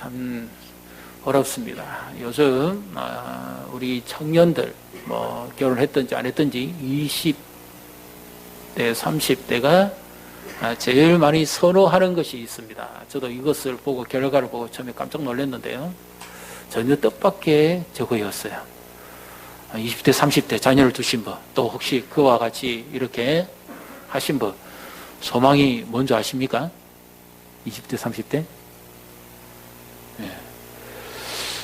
참 어렵습니다. 요즘 우리 청년들 결혼했든지 안 했든지 20대, 30대가 제일 많이 선호하는 것이 있습니다. 저도 이것을 보고 결과를 보고 처음에 깜짝 놀랐는데요. 전혀 뜻밖의 저거였어요. 20대, 30대 자녀를 두신 분, 또 혹시 그와 같이 이렇게 하신 분, 소망이 뭔지 아십니까? 20대, 30대? 네.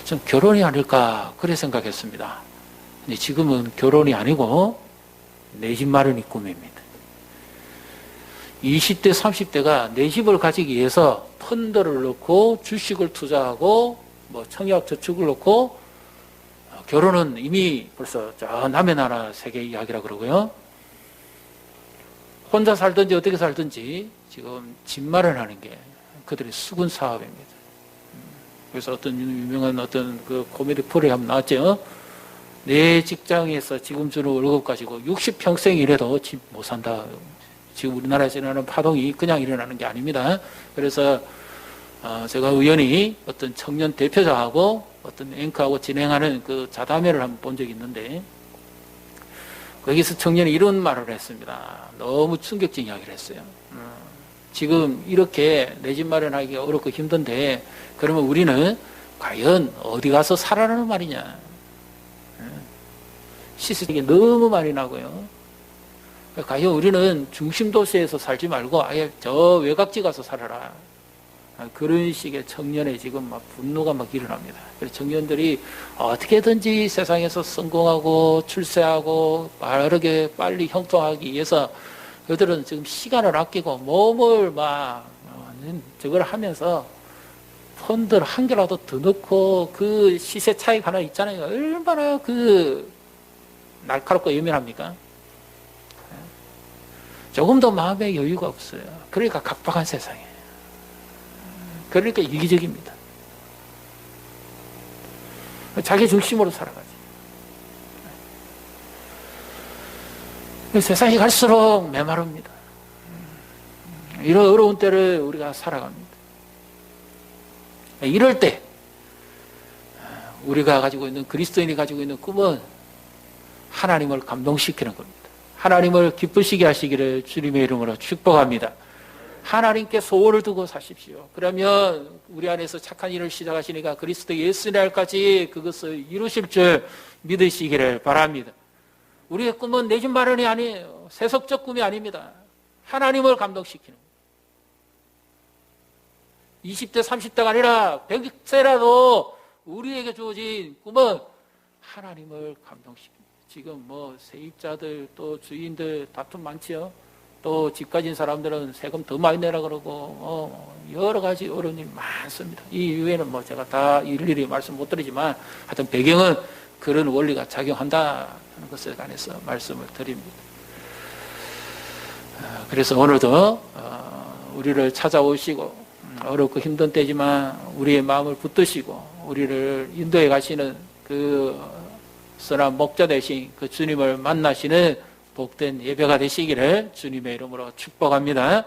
좀 결혼이 아닐까 그래 생각했습니다. 근데 지금은 결혼이 아니고 내 집 마련이 꿈입니다. 20대, 30대가 내 집을 가지기 위해서 펀드를 넣고 주식을 투자하고 청약 저축을 넣고 결혼은 이미 벌써 저 남의 나라 세계 이야기라 그러고요. 혼자 살든지 어떻게 살든지 지금 집 마련하는 게 그들의 수군 사업입니다. 그래서 어떤 유명한 어떤 그 코미디 프로그램 한번 나왔죠. 내 직장에서 지금 주는 월급 가지고 60평생 일해도 집 못 산다. 지금 우리나라에서 일어나는 파동이 그냥 일어나는 게 아닙니다. 그래서 제가 우연히 어떤 청년 대표자하고 어떤 앵커하고 진행하는 그 자담회를 한번 본 적이 있는데 거기서 청년이 이런 말을 했습니다. 너무 충격적인 이야기를 했어요. 지금 이렇게 내 집 마련하기가 어렵고 힘든데 그러면 우리는 과연 어디 가서 살아라는 말이냐. 시스템이 너무 많이 나고요. 과연 우리는 중심 도시에서 살지 말고 아예 저 외곽지 가서 살아라. 그런 식의 청년의 지금 막 분노가 막 일어납니다. 그래서 청년들이 어떻게든지 세상에서 성공하고 출세하고 빠르게 빨리 형통하기 위해서 그들은 지금 시간을 아끼고 몸을 막 저걸 하면서 펀드를 한 개라도 더 넣고 그 시세 차익 하나 있잖아요. 얼마나 그 날카롭고 예민합니까? 조금 더 마음의 여유가 없어요. 그러니까 각박한 세상이에요. 그러니까 이기적입니다. 자기 중심으로 살아가지. 세상이 갈수록 메마릅니다. 이런 어려운 때를 우리가 살아갑니다. 이럴 때 우리가 가지고 있는 그리스도인이 가지고 있는 꿈은 하나님을 감동시키는 겁니다. 하나님을 기쁘시게 하시기를 주님의 이름으로 축복합니다. 하나님께 소원을 두고 사십시오. 그러면 우리 안에서 착한 일을 시작하시니까 그리스도 예수 날까지 그것을 이루실 줄 믿으시기를 바랍니다. 우리의 꿈은 내 집 마련이 아니에요. 세속적 꿈이 아닙니다. 하나님을 감동시키는 거예요. 20대, 30대가 아니라 100세라도 우리에게 주어진 꿈은 하나님을 감동시키는 거예요. 지금 세입자들 또 주인들 다툼 많지요. 또 집 가진 사람들은 세금 더 많이 내라 그러고 여러 가지 어려운 일이 많습니다. 이 이후에는 제가 다 일일이 말씀 못 드리지만 하여튼 배경은 그런 원리가 작용한다는 것에 관해서 말씀을 드립니다. 그래서 오늘도 우리를 찾아오시고 어렵고 힘든 때지만 우리의 마음을 붙드시고 우리를 인도해 가시는 그 선한 목자 되신 그 주님을 만나시는 복된 예배가 되시기를 주님의 이름으로 축복합니다.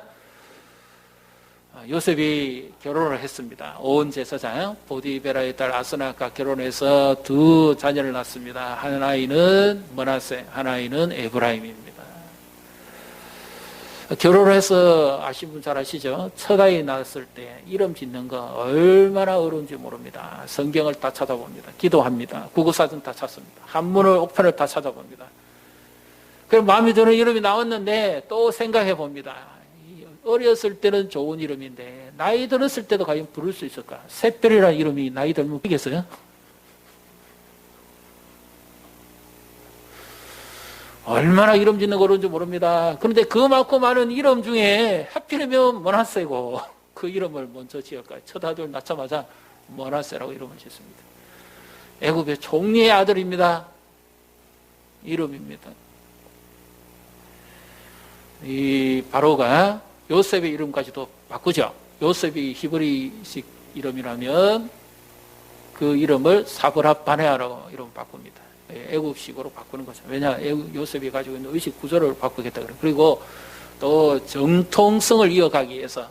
요셉이 결혼을 했습니다. 온 제사장 보디베라의 딸 아스나가 결혼해서 두 자녀를 낳습니다. 한 아이는 머나세, 한 아이는 에브라임입니다. 결혼을 해서 아신 분 잘 아시죠? 첫 아이 낳았을 때 이름 짓는 거 얼마나 어려운지 모릅니다. 성경을 다 찾아봅니다. 기도합니다. 국어사전 다 찾습니다. 한문을 옥편을 다 찾아봅니다. 그럼 마음에 드는 이름이 나왔는데 또 생각해 봅니다. 어렸을 때는 좋은 이름인데 나이 들었을 때도 과연 부를 수 있을까? 샛별이라는 이름이 나이 들면 부르겠어요? 얼마나 이름 짓는 거 어려운지 모릅니다. 그런데 그만큼 많은 이름 중에 하필이면 머나세고 그 이름을 먼저 지을까요? 첫 아들 낳자마자 머나세라고 이름을 짓습니다. 애굽의 총리의 아들입니다. 이름입니다. 이 바로가 요셉의 이름까지도 바꾸죠. 요셉이 히브리식 이름이라면 그 이름을 사브라바네아라고 이름 바꿉니다. 애굽식으로 바꾸는 거죠. 왜냐, 요셉이 가지고 있는 의식 구조를 바꾸겠다 그래요. 그리고 또 정통성을 이어가기 위해서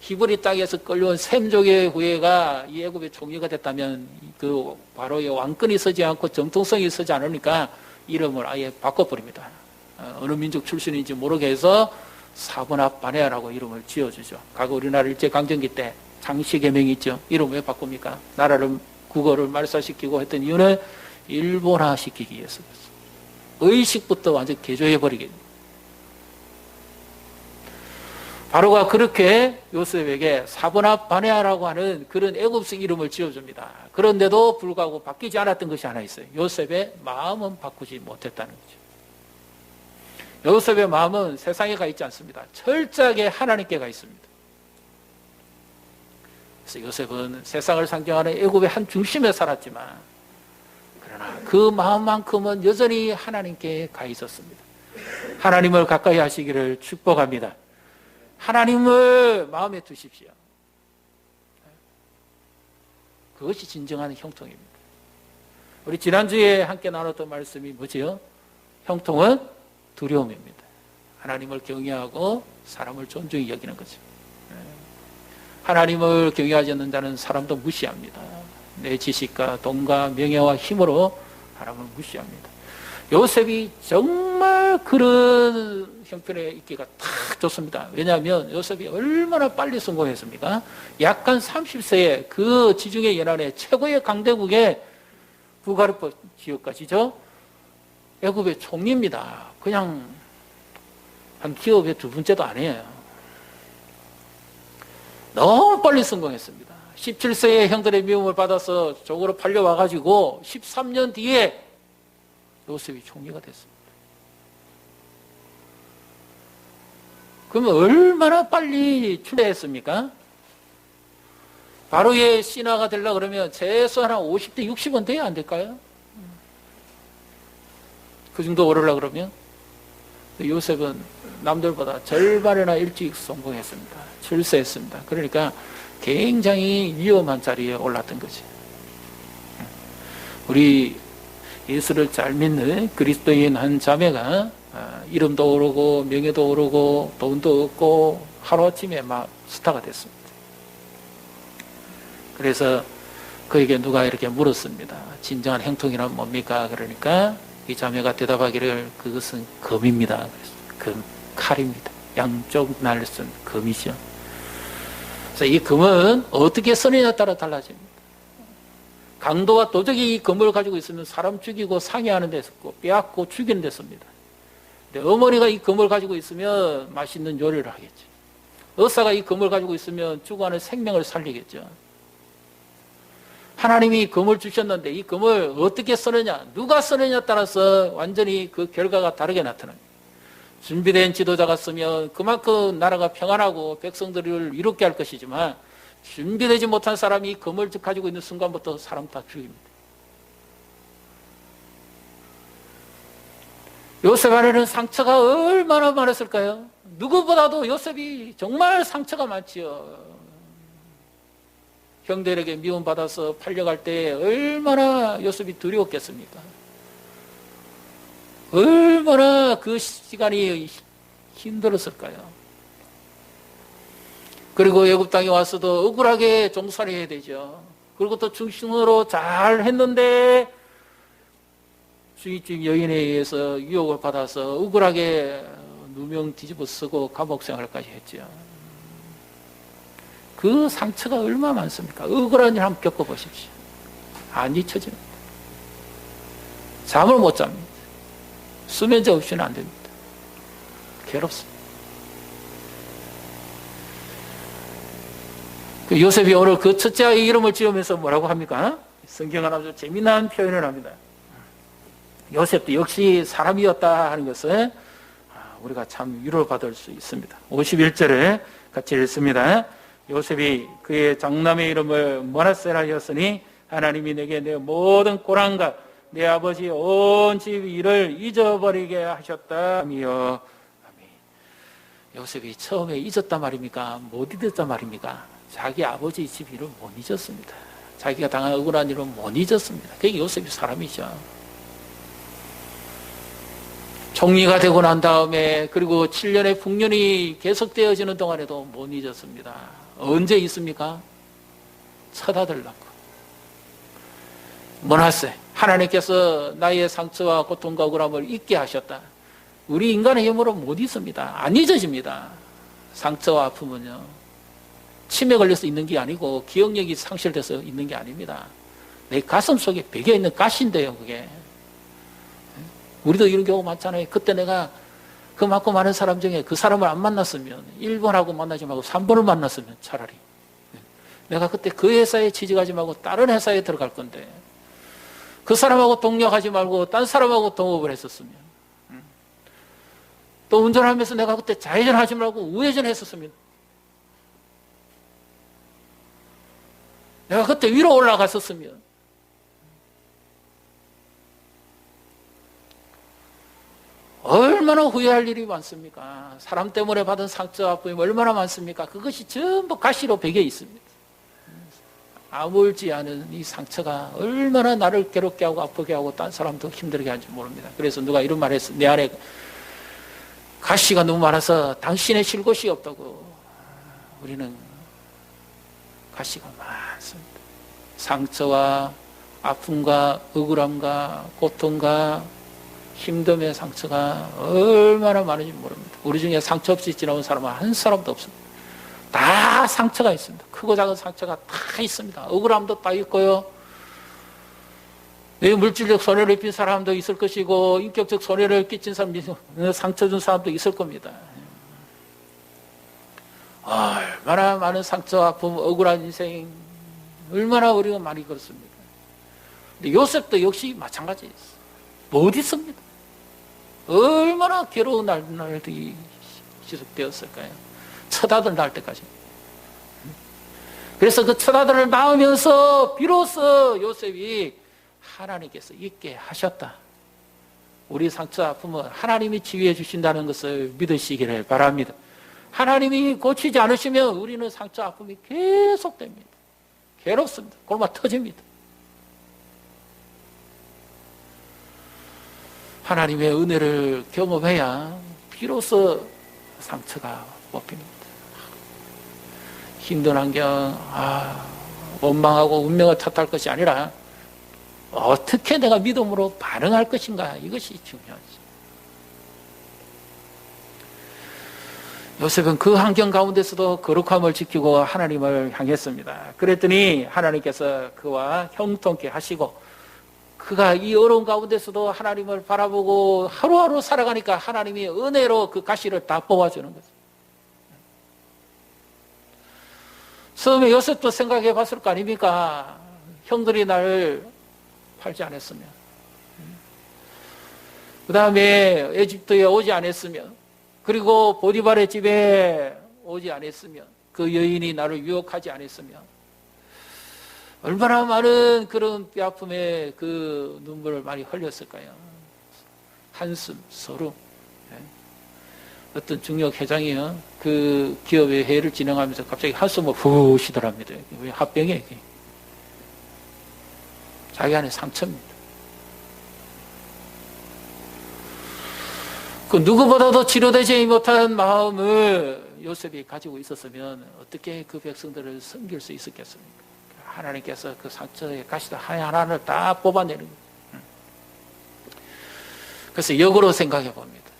히브리 땅에서 끌려온 셈족의 후예가 이 애굽의 총리가 됐다면 그 바로의 왕권이 서지 않고 정통성이 서지 않으니까 이름을 아예 바꿔버립니다. 어느 민족 출신인지 모르게 해서 사분합 바네아라고 이름을 지어주죠. 과거 우리나라 일제강점기 때 장시개명이 있죠. 이름 왜 바꿉니까? 나라를 국어를 말살시키고 했던 이유는 일본화시키기 위해서 의식부터 완전 개조해버리겠네요. 바로가 그렇게 요셉에게 사분합 바네아라고 하는 그런 애굽식 이름을 지어줍니다. 그런데도 불구하고 바뀌지 않았던 것이 하나 있어요. 요셉의 마음은 바꾸지 못했다는 거죠. 요셉의 마음은 세상에 가 있지 않습니다. 철저하게 하나님께 가 있습니다. 그래서 요셉은 세상을 상징하는 애굽의 한 중심에 살았지만 그러나 그 마음만큼은 여전히 하나님께 가 있었습니다. 하나님을 가까이 하시기를 축복합니다. 하나님을 마음에 두십시오. 그것이 진정한 형통입니다. 우리 지난주에 함께 나눴던 말씀이 뭐지요? 형통은 두려움입니다. 하나님을 경외하고 사람을 존중히 여기는 거죠. 하나님을 경외하지 않는 자는 사람도 무시합니다. 내 지식과 돈과 명예와 힘으로 하나님을 무시합니다. 요셉이 정말 그런 형편에 있기가 딱 좋습니다. 왜냐하면 요셉이 얼마나 빨리 성공했습니까? 약간 30세에 그 지중해 연안의 최고의 강대국의 부가르포 지역까지죠. 애굽의 총리입니다. 그냥 한 기업의 두 번째도 아니에요. 너무 빨리 성공했습니다. 17세에 형들의 미움을 받아서 조으로 팔려와가지고 13년 뒤에 요셉이 총리가 됐습니다. 그러면 얼마나 빨리 출세했습니까? 바로의 신하가 되려고 그러면 최소한 50대 60은 돼야 안 될까요? 그 정도 오르려고 그러면 요셉은 남들보다 절반이나 일찍 성공했습니다. 출세했습니다. 그러니까 굉장히 위험한 자리에 올랐던 거지. 우리 예수를 잘 믿는 그리스도인 한 자매가 이름도 오르고 명예도 오르고 돈도 얻고 하루아침에 막 스타가 됐습니다. 그래서 그에게 누가 이렇게 물었습니다. 진정한 형통이란 뭡니까? 그러니까 이 자매가 대답하기를 그것은 금입니다. 금, 칼입니다. 양쪽 날 쓴 금이죠. 그래서 이 금은 어떻게 쓰느냐에 따라 달라집니다. 강도가 도적이 이 금을 가지고 있으면 사람 죽이고 상해하는 데 썼고 빼앗고 죽이는 데 씁니다. 근데 어머니가 이 금을 가지고 있으면 맛있는 요리를 하겠죠. 의사가 이 금을 가지고 있으면 죽어가는 생명을 살리겠죠. 하나님이 금을 주셨는데 이 금을 어떻게 쓰느냐, 누가 쓰느냐에 따라서 완전히 그 결과가 다르게 나타납니다. 준비된 지도자가 쓰면 그만큼 나라가 평안하고 백성들을 이롭게 할 것이지만 준비되지 못한 사람이 이 금을 가지고 있는 순간부터 사람 다 죽입니다. 요셉 안에는 상처가 얼마나 많았을까요? 누구보다도 요셉이 정말 상처가 많지요. 형들에게 미움받아서 팔려갈 때 얼마나 요셉이 두려웠겠습니까? 얼마나 그 시간이 힘들었을까요? 그리고 애굽 땅에 와서도 억울하게 종살이 해야 되죠. 그리고 또 중심으로 잘 했는데 주입집 여인에 의해서 유혹을 받아서 억울하게 누명 뒤집어 쓰고 감옥 생활까지 했죠. 그 상처가 얼마나 많습니까? 억울한 일 한번 겪어보십시오. 안 잊혀집니다. 잠을 못 잡니다. 수면제 없이는 안 됩니다. 괴롭습니다. 그 요셉이 오늘 그 첫째 아이 이름을 지으면서 뭐라고 합니까? 성경은 아주 재미난 표현을 합니다. 요셉도 역시 사람이었다 하는 것을 우리가 참 위로를 받을 수 있습니다. 51절에 같이 읽습니다. 요셉이 그의 장남의 이름을 므낫세라 하였으니 하나님이 내게 내 모든 고난과 내 아버지 온 집 일을 잊어버리게 하셨다며. 요셉이 처음에 잊었단 말입니까? 못 잊었단 말입니까? 자기 아버지 집 일을 못 잊었습니다. 자기가 당한 억울한 일은 못 잊었습니다. 그게 요셉이 사람이죠. 총리가 되고 난 다음에 그리고 7년의 풍년이 계속되어지는 동안에도 못 잊었습니다. 언제 있습니까? 첫 아들 낳고. 머나세, 하나님께서 나의 상처와 고통과 억울함을 잊게 하셨다. 우리 인간의 힘으로 못 잊습니다. 안 잊어집니다. 상처와 아픔은요. 치매 걸려서 있는 게 아니고 기억력이 상실돼서 있는 게 아닙니다. 내 가슴 속에 배겨 있는 가시인데요, 그게. 우리도 이런 경우 많잖아요. 그때 내가 그 많고 많은 사람 중에 그 사람을 안 만났으면 1번하고 만나지 말고 3번을 만났으면 차라리 내가 그때 그 회사에 취직하지 말고 다른 회사에 들어갈 건데 그 사람하고 동력하지 말고 딴 사람하고 동업을 했었으면 또 운전하면서 내가 그때 좌회전하지 말고 우회전 했었으면 내가 그때 위로 올라갔었으면 얼마나 후회할 일이 많습니까? 사람 때문에 받은 상처와 아픔이 얼마나 많습니까? 그것이 전부 가시로 배겨 있습니다. 아물지 않은 이 상처가 얼마나 나를 괴롭게 하고 아프게 하고 딴 사람도 힘들게 하는지 모릅니다. 그래서 누가 이런 말 했어. 내 안에 가시가 너무 많아서 당신의 쉴 곳이 없다고. 우리는 가시가 많습니다. 상처와 아픔과 억울함과 고통과 힘듦의 상처가 얼마나 많은지 모릅니다. 우리 중에 상처 없이 지나온 사람은 한 사람도 없습니다. 다 상처가 있습니다. 크고 작은 상처가 다 있습니다. 억울함도 다 있고요. 물질적 손해를 입힌 사람도 있을 것이고 인격적 손해를 끼친 사람, 상처 준 사람도 있을 겁니다. 얼마나 많은 상처, 아픔, 억울한 인생 얼마나 우리가 많이 그렇습니까? 근데 요셉도 역시 마찬가지였어요. 못 있습니다. 얼마나 괴로운 날들이 지속되었을까요? 첫 아들 낳을 때까지. 그래서 그 첫 아들을 낳으면서 비로소 요셉이 하나님께서 있게 하셨다. 우리 상처 아픔은 하나님이 치유해 주신다는 것을 믿으시기를 바랍니다. 하나님이 고치지 않으시면 우리는 상처 아픔이 계속됩니다. 괴롭습니다. 골마 터집니다. 하나님의 은혜를 경험해야 비로소 상처가 뽑힙니다. 힘든 환경, 원망하고 운명을 탓할 것이 아니라 어떻게 내가 믿음으로 반응할 것인가, 이것이 중요하죠. 요셉은 그 환경 가운데서도 거룩함을 지키고 하나님을 향했습니다. 그랬더니 하나님께서 그와 형통케 하시고 그가 이 어려운 가운데서도 하나님을 바라보고 하루하루 살아가니까 하나님이 은혜로 그 가시를 다 뽑아주는 거죠. 처음에 요셉도 생각해 봤을 거 아닙니까? 형들이 나를 팔지 않았으면, 그 다음에 에집트에 오지 않았으면, 그리고 보디발의 집에 오지 않았으면, 그 여인이 나를 유혹하지 않았으면 얼마나 많은 그런 뼈아픔에 그 눈물을 많이 흘렸을까요? 한숨, 소름. 어떤 중역 회장이요, 그 기업의 회의를 진행하면서 갑자기 한숨을 후 쉬더랍니다. 왜 합병이에요, 이게? 자기 안에 상처입니다. 그 누구보다도 치료되지 못한 마음을 요셉이 가지고 있었으면 어떻게 그 백성들을 섬길 수 있었겠습니까? 하나님께서 그 상처의 가시도 하나하나를 다 뽑아내는 거예요. 그래서 역으로 생각해 봅니다.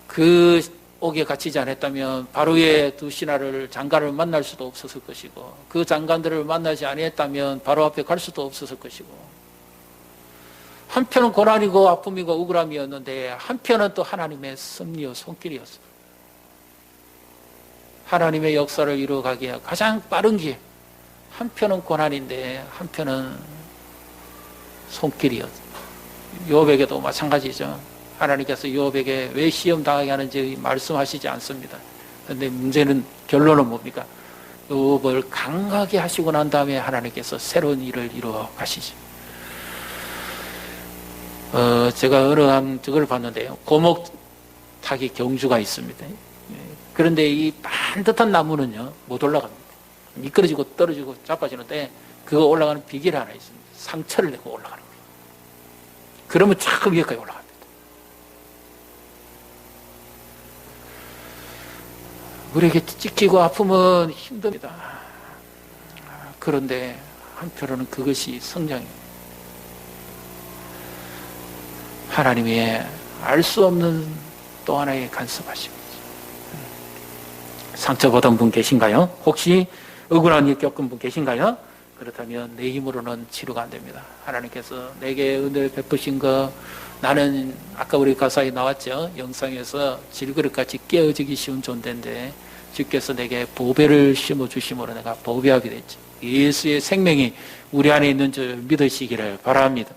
그 옥에 갇히지 않았다면 바로의 두 신하를 장관을 만날 수도 없었을 것이고, 그 장관들을 만나지 않았다면 바로 앞에 갈 수도 없었을 것이고, 한편은 고난이고 아픔이고 억울함이었는데 한편은 또 하나님의 섭리요 손길이었어요. 하나님의 역사를 이루어가기에 가장 빠른 길, 한편은 고난인데 한편은 손길이었어요. 요업에게도 마찬가지죠. 하나님께서 요업에게 왜 시험 당하게 하는지 말씀하시지 않습니다. 그런데 문제는, 결론은 뭡니까? 요업을 강하게 하시고 난 다음에 하나님께서 새로운 일을 이루어 가시죠. 제가 어느 한 저걸 봤는데요, 고목타기 경주가 있습니다. 그런데 이 반듯한 나무는요 못 올라갑니다. 미끄러지고 떨어지고 자빠지는데, 그거 올라가는 비결이 하나 있습니다. 상처를 내고 올라가는 거예요. 그러면 쫙 위에까지 올라갑니다. 우리에게 찢기고 아프면 힘듭니다. 그런데 한편으로는 그것이 성장입니다. 하나님의 알 수 없는 또 하나의 간섭하심이죠. 상처받은 분 계신가요? 혹시 억울한 일 겪은 분 계신가요? 그렇다면 내 힘으로는 치료가 안 됩니다. 하나님께서 내게 은혜를 베푸신 거, 나는 아까 우리 가사에 나왔죠. 영상에서 질그릇같이 깨어지기 쉬운 존재인데 주께서 내게 보배를 심어주심으로 내가 보배하게 됐죠. 예수의 생명이 우리 안에 있는 줄 믿으시기를 바랍니다.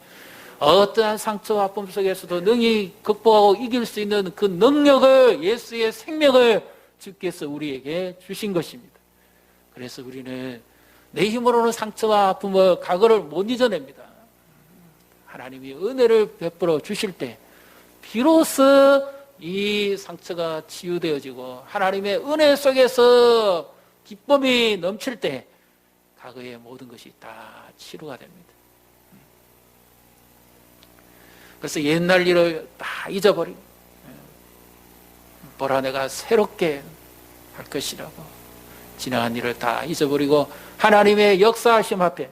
어떠한 상처와 아픔 속에서도 능히 극복하고 이길 수 있는 그 능력을, 예수의 생명을 주께서 우리에게 주신 것입니다. 그래서 우리는 내 힘으로는 상처와 아픔을, 과거를 못 잊어냅니다. 하나님이 은혜를 베풀어 주실 때 비로소 이 상처가 치유되어지고 하나님의 은혜 속에서 기쁨이 넘칠 때 과거의 모든 것이 다 치유가 됩니다. 그래서 옛날 일을 다 잊어버리고 보라 내가 새롭게 할 것이라고 지나간 일을 다 잊어버리고 하나님의 역사하심 앞에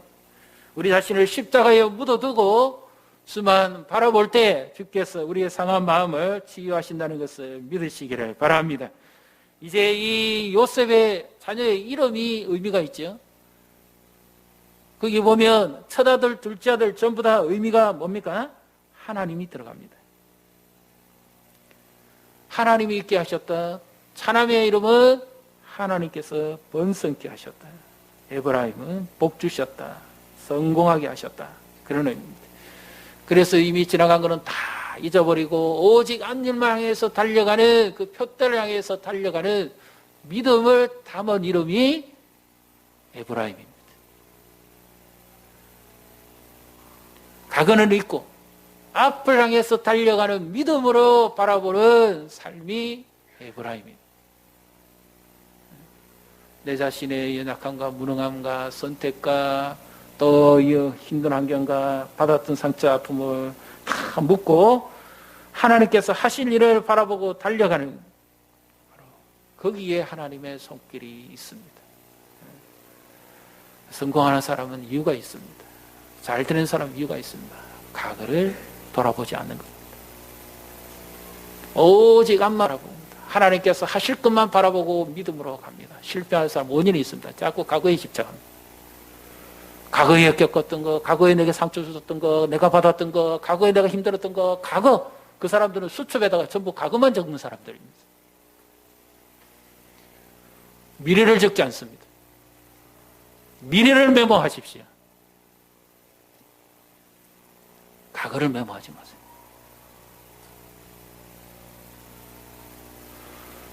우리 자신을 십자가에 묻어두고 수만 바라볼 때 주께서 우리의 상한 마음을 치유하신다는 것을 믿으시기를 바랍니다. 이제 이 요셉의 자녀의 이름이 의미가 있죠. 거기 보면 첫 아들, 둘째 아들 전부 다 의미가 뭡니까? 하나님이 들어갑니다. 하나님이 있게 하셨다. 차남의 이름은 하나님께서 번성케 하셨다. 에브라임은 복 주셨다. 성공하게 하셨다. 그런 의미입니다. 그래서 이미 지나간 것은 다 잊어버리고 오직 앞일만 향해서 달려가는 그 표대를 향해서 달려가는 믿음을 담은 이름이 에브라임입니다. 과거는 잊고 앞을 향해서 달려가는 믿음으로 바라보는 삶이 에브라임입니다. 내 자신의 연약함과 무능함과 선택과 또 힘든 환경과 받았던 상처 아픔을 다 묻고 하나님께서 하실 일을 바라보고 달려가는 거기에 하나님의 손길이 있습니다. 성공하는 사람은 이유가 있습니다. 잘 되는 사람은 이유가 있습니다. 과거를 돌아보지 않는 겁니다. 오직 앞만 바라봅니다. 하나님께서 하실 것만 바라보고 믿음으로 갑니다. 실패하는 사람 원인이 있습니다. 자꾸 과거에 집착합니다. 과거에 겪었던 거, 과거에 내게 상처 줬던 거, 내가 받았던 거, 과거에 내가 힘들었던 거, 과거. 그 사람들은 수첩에다가 전부 과거만 적는 사람들입니다. 미래를 적지 않습니다. 미래를 메모하십시오. 과거를 메모하지 마세요.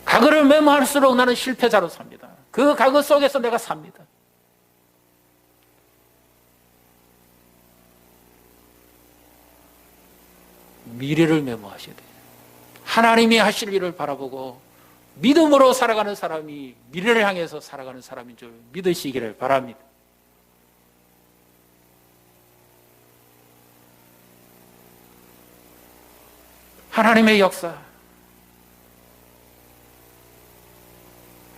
과거를 메모할수록 나는 실패자로 삽니다. 그 과거 속에서 내가 삽니다. 미래를 메모하셔야 돼요. 하나님이 하실 일을 바라보고 믿음으로 살아가는 사람이 미래를 향해서 살아가는 사람인 줄 믿으시기를 바랍니다. 하나님의 역사,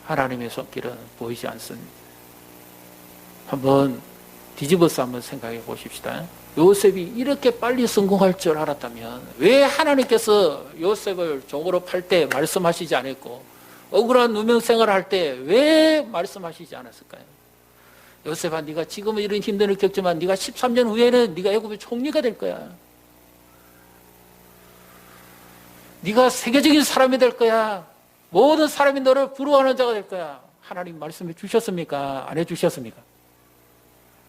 하나님의 손길은 보이지 않습니다. 한번 뒤집어서 한번 생각해 보십시다. 요셉이 이렇게 빨리 성공할 줄 알았다면 왜 하나님께서 요셉을 종으로 팔 때 말씀하시지 않았고 억울한 누명생활을 할 때 왜 말씀하시지 않았을까요? 요셉아, 네가 지금은 이런 힘든 일을 겪지만 네가 13년 후에는 네가 애굽의 총리가 될 거야. 네가 세계적인 사람이 될 거야. 모든 사람이 너를 부러워하는 자가 될 거야. 하나님 말씀해 주셨습니까? 안 해주셨습니까?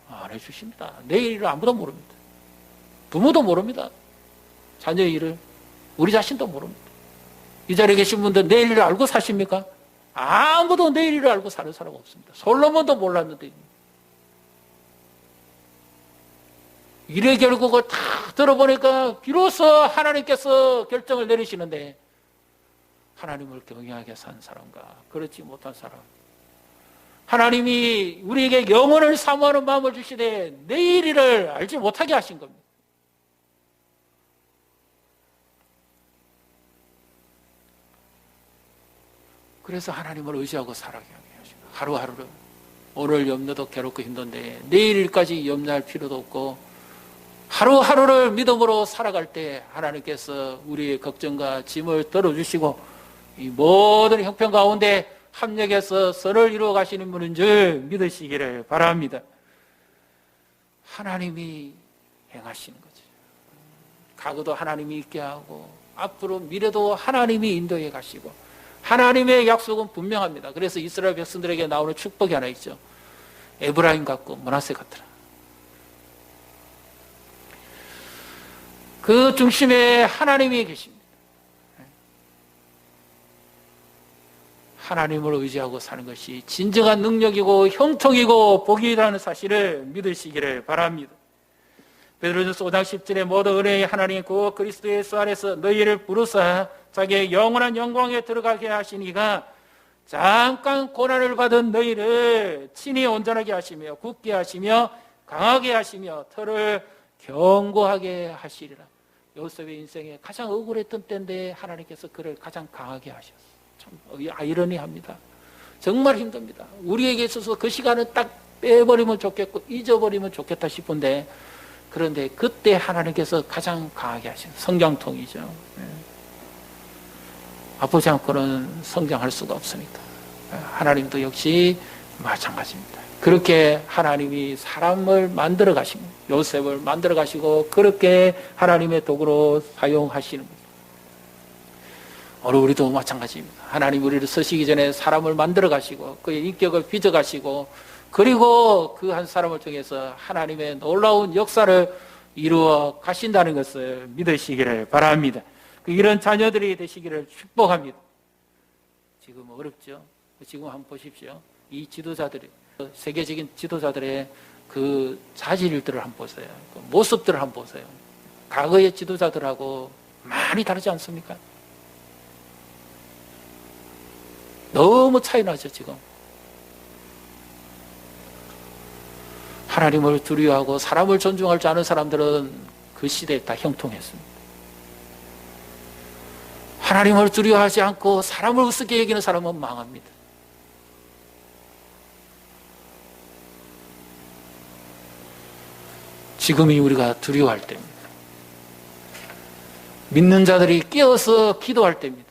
안 해주십니다. 내일 일을 아무도 모릅니다. 부모도 모릅니다. 자녀의 일을. 우리 자신도 모릅니다. 이 자리에 계신 분들 내일 일을 알고 사십니까? 아무도 내일 일을 알고 사는 사람 없습니다. 솔로몬도 몰랐는데. 일의 결국을 다 들어보니까 비로소 하나님께서 결정을 내리시는데 하나님을 경외하게 산 사람과 그렇지 못한 사람, 하나님이 우리에게 영혼을 사모하는 마음을 주시되 내일 일을 알지 못하게 하신 겁니다. 그래서 하나님을 의지하고 살아가게 하시고, 하루하루를 오늘 염려도 괴롭고 힘든데 내일까지 염려할 필요도 없고, 하루하루를 믿음으로 살아갈 때 하나님께서 우리의 걱정과 짐을 덜어주시고 이 모든 형편 가운데 합력해서 선을 이루어 가시는 분인 줄 믿으시기를 바랍니다. 하나님이 행하시는 거죠. 과거도 하나님이 있게 하고 앞으로 미래도 하나님이 인도해 가시고, 하나님의 약속은 분명합니다. 그래서 이스라엘 백성들에게 나오는 축복이 하나 있죠. 에브라임 같고 므낫세 같으라. 그 중심에 하나님이 계십니다. 하나님을 의지하고 사는 것이 진정한 능력이고 형통이고 복이라는 사실을 믿으시기를 바랍니다. 베드로전서 5장 10절에 모든 은혜의 하나님 그 그리스도 예수 안에서 너희를 부르사 자기의 영원한 영광에 들어가게 하시니가 잠깐 고난을 받은 너희를 친히 온전하게 하시며 굳게 하시며 강하게 하시며 털을 견고하게 하시리라. 요셉의 인생에 가장 억울했던 때인데 하나님께서 그를 가장 강하게 하셨어요. 참 아이러니합니다. 정말 힘듭니다. 우리에게 있어서 그 시간을 딱 빼버리면 좋겠고 잊어버리면 좋겠다 싶은데, 그런데 그때 하나님께서 가장 강하게 하신 성장통이죠. 아프지 않고는 성장할 수가 없습니다. 하나님도 역시 마찬가지입니다. 그렇게 하나님이 사람을 만들어 가십니다. 요셉을 만들어 가시고 그렇게 하나님의 도구로 사용하시는 거죠. 오늘 우리도 마찬가지입니다. 하나님 우리를 쓰시기 전에 사람을 만들어 가시고 그의 인격을 빚어 가시고, 그리고 그 한 사람을 통해서 하나님의 놀라운 역사를 이루어 가신다는 것을 믿으시기를 바랍니다. 이런 자녀들이 되시기를 축복합니다. 지금 어렵죠? 지금 한번 보십시오. 이 지도자들이, 세계적인 지도자들의 그 자질들을 한번 보세요. 그 모습들을 한번 보세요. 과거의 지도자들하고 많이 다르지 않습니까? 너무 차이 나죠, 지금. 하나님을 두려워하고 사람을 존중할 줄 아는 사람들은 그 시대에 다 형통했습니다. 하나님을 두려워하지 않고 사람을 우습게 여기는 사람은 망합니다. 지금이 우리가 두려워할 때입니다. 믿는 자들이 깨어서 기도할 때입니다.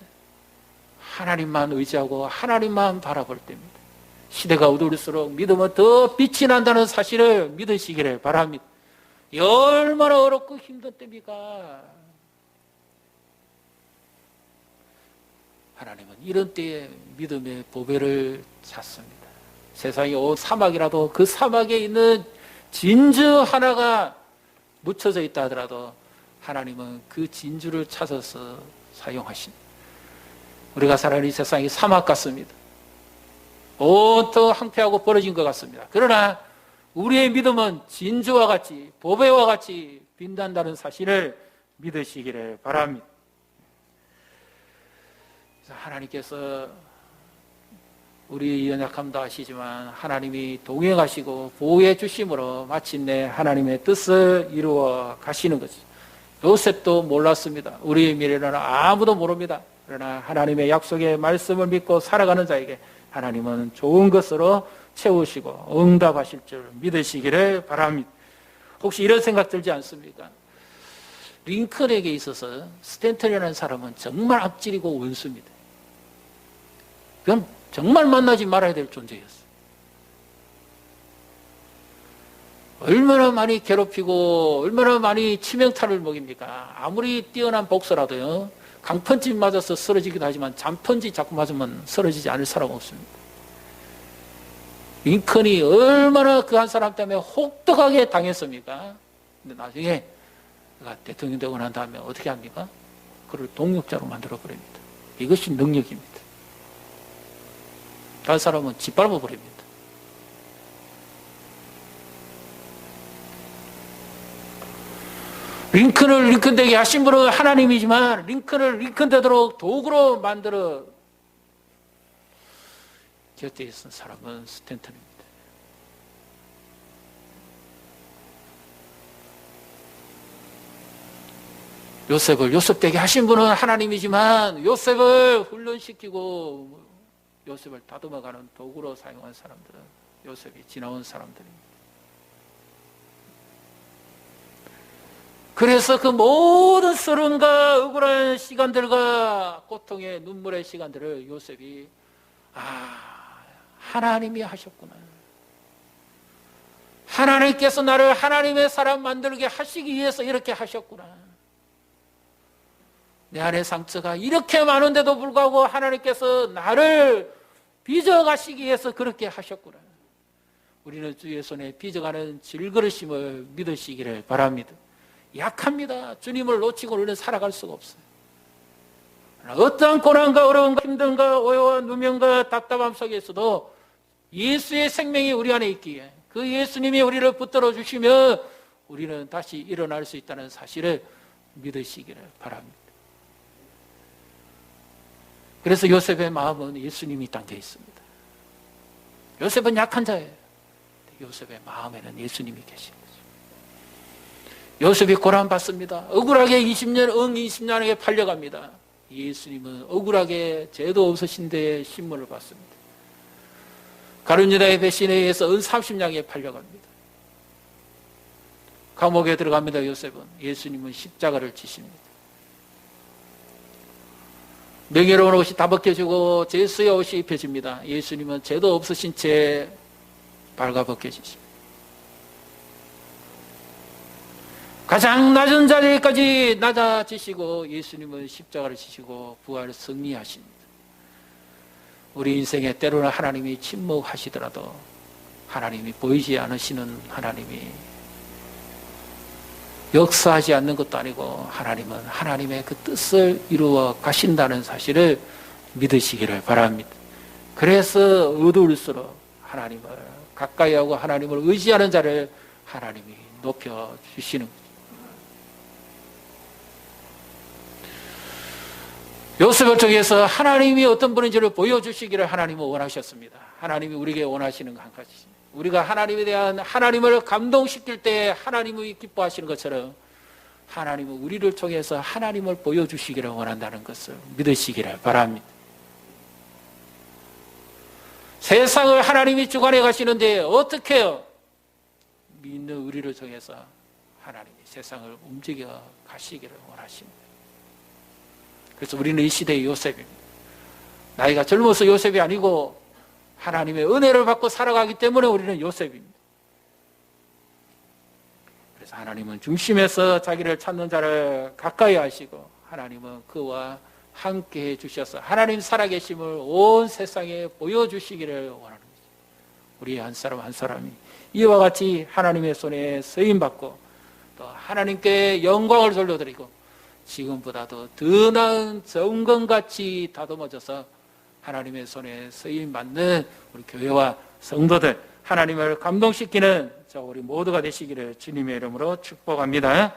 하나님만 의지하고 하나님만 바라볼 때입니다. 시대가 어두울수록 믿음은 더 빛이 난다는 사실을 믿으시기를 바랍니다. 얼마나 어렵고 힘든 때입니까? 하나님은 이런 때에 믿음의 보배를 찾습니다. 세상이 온 사막이라도 그 사막에 있는 진주 하나가 묻혀져 있다 하더라도 하나님은 그 진주를 찾아서 사용하십니다. 우리가 살아가는 이 세상이 사막 같습니다. 온통 황폐하고 벌어진 것 같습니다. 그러나 우리의 믿음은 진주와 같이 보배와 같이 빛난다는 사실을 믿으시기를 바랍니다. 하나님께서 우리 연약함도 아시지만 하나님이 동행하시고 보호해 주심으로 마침내 하나님의 뜻을 이루어 가시는 거죠. 요셉도 몰랐습니다. 우리의 미래는 아무도 모릅니다. 그러나 하나님의 약속의 말씀을 믿고 살아가는 자에게 하나님은 좋은 것으로 채우시고 응답하실 줄 믿으시기를 바랍니다. 혹시 이런 생각 들지 않습니까? 링컨에게 있어서 스탠턴이라는 사람은 정말 악질이고 원수입니다. 그건 정말 만나지 말아야 될 존재였어요. 얼마나 많이 괴롭히고 얼마나 많이 치명타를 먹입니까? 아무리 뛰어난 복서라도요, 강펀치 맞아서 쓰러지기도 하지만 잔펀치 자꾸 맞으면 쓰러지지 않을 사람 없습니다. 링컨이 얼마나 그 한 사람 때문에 혹독하게 당했습니까? 근데 나중에 그가 대통령 되고 난 다음에 어떻게 합니까? 그를 동력자로 만들어버립니다. 이것이 능력입니다. 다른 사람은 짓밟아 버립니다. 링컨을 링컨 되게 하신 분은 하나님이지만 링컨을 링컨 되도록 도구로 만들어 곁에 있는 사람은 스탠턴입니다. 요셉을 요셉 되게 하신 분은 하나님이지만 요셉을 훈련시키고 요셉을 다듬어가는 도구로 사용한 사람들은 요셉이 지나온 사람들입니다. 그래서 그 모든 서름과 억울한 시간들과 고통의 눈물의 시간들을 요셉이 하나님이 하셨구나. 하나님께서 나를 하나님의 사람 만들게 하시기 위해서 이렇게 하셨구나. 내 안의 상처가 이렇게 많은데도 불구하고 하나님께서 나를 빚어가시기 위해서 그렇게 하셨구나. 우리는 주의 손에 빚어가는 질그릇임을 믿으시기를 바랍니다. 약합니다. 주님을 놓치고 우리는 살아갈 수가 없어요. 어떠한 고난과 어려움과 힘듦과 오해와 누명과 답답함 속에서도 예수의 생명이 우리 안에 있기에 그 예수님이 우리를 붙들어 주시면 우리는 다시 일어날 수 있다는 사실을 믿으시기를 바랍니다. 그래서 요셉의 마음은 예수님이 담겨 있습니다. 요셉은 약한 자예요. 요셉의 마음에는 예수님이 계신 거죠. 요셉이 고난받습니다. 억울하게 20년에게 팔려갑니다. 예수님은 억울하게 죄도 없으신데 신문을 받습니다. 가룟유다의 배신에 의해서 은 30냥에 팔려갑니다. 감옥에 들어갑니다. 요셉은. 예수님은 십자가를 지십니다. 명예로운 옷이 다 벗겨지고 제수의 옷이 입혀집니다. 예수님은 죄도 없으신 채 발가벗겨지십니다. 가장 낮은 자리까지 낮아지시고 예수님은 십자가를 지시고 부활을 승리하십니다. 우리 인생에 때로는 하나님이 침묵하시더라도 하나님이 보이지 않으시는 하나님이 역사하지 않는 것도 아니고 하나님은 하나님의 그 뜻을 이루어 가신다는 사실을 믿으시기를 바랍니다. 그래서 어두울수록 하나님을 가까이 하고 하나님을 의지하는 자를 하나님이 높여주시는 거죠. 요셉을 통해서 하나님이 어떤 분인지를 보여주시기를 하나님은 원하셨습니다. 하나님이 우리에게 원하시는 한 가지입니다. 우리가 하나님에 대한 하나님을 감동시킬 때 하나님이 기뻐하시는 것처럼 하나님은 우리를 통해서 하나님을 보여주시기를 원한다는 것을 믿으시기를 바랍니다. 세상을 하나님이 주관해 가시는데 어떻게 해요? 믿는 우리를 통해서 하나님이 세상을 움직여 가시기를 원하십니다. 그래서 우리는 이 시대의 요셉입니다. 나이가 젊어서 요셉이 아니고 하나님의 은혜를 받고 살아가기 때문에 우리는 요셉입니다. 그래서 하나님은 중심에서 자기를 찾는 자를 가까이 하시고 하나님은 그와 함께 해주셔서 하나님 살아계심을 온 세상에 보여주시기를 원하는 거죠. 우리 한 사람 한 사람이 이와 같이 하나님의 손에 쓰임받고 또 하나님께 영광을 돌려드리고 지금보다도 더 나은 정금같이 다듬어져서 하나님의 손에 쓰임받는 우리 교회와 성도들 하나님을 감동시키는 우리 모두가 되시기를 주님의 이름으로 축복합니다.